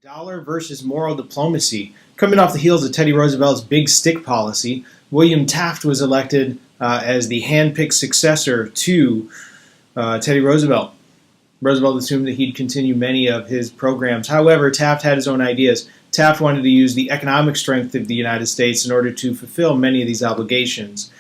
Dollar versus moral diplomacy. Coming off the heels of Teddy Roosevelt's big stick policy, William Taft was elected as the hand-picked successor to Teddy Roosevelt. Roosevelt assumed that he'd continue many of his programs. However, Taft had his own ideas. Taft wanted to use the economic strength of the United States in order to fulfill many of these obligations.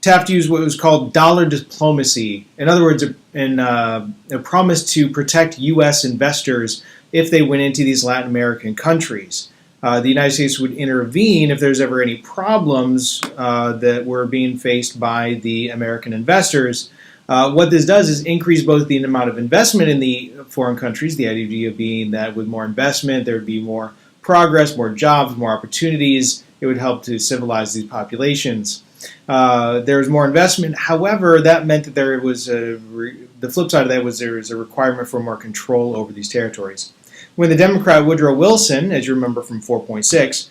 Taft used what was called dollar diplomacy. In other words, a promise to protect U.S. investors if they went into these Latin American countries. The United States would intervene if there's ever any problems that were being faced by the American investors. What this does is increase both the amount of investment in the foreign countries, the idea being that with more investment there would be more progress, more jobs, more opportunities. It would help to civilize these populations. There was more investment. However, that meant that there was the flip side of that was there was a requirement for more control over these territories. When the Democrat Woodrow Wilson, as you remember from 4.6,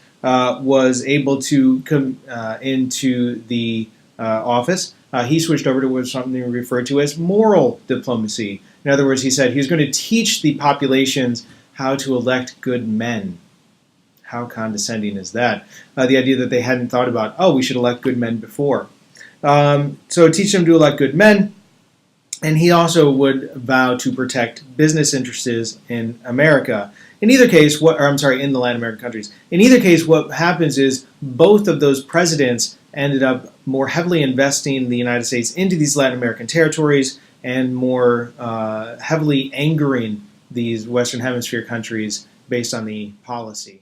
was able to come into the office, he switched over to something referred to as moral diplomacy. In other words, he said he was going to teach the populations how to elect good men. How condescending is that? The idea that they hadn't thought about, oh, we should elect good men before. So teach them to elect good men, and he also would vow to protect business interests in America. In either case, in the Latin American countries. In either case, what happens is both of those presidents ended up more heavily investing the United States into these Latin American territories and more heavily angering these Western Hemisphere countries based on the policy.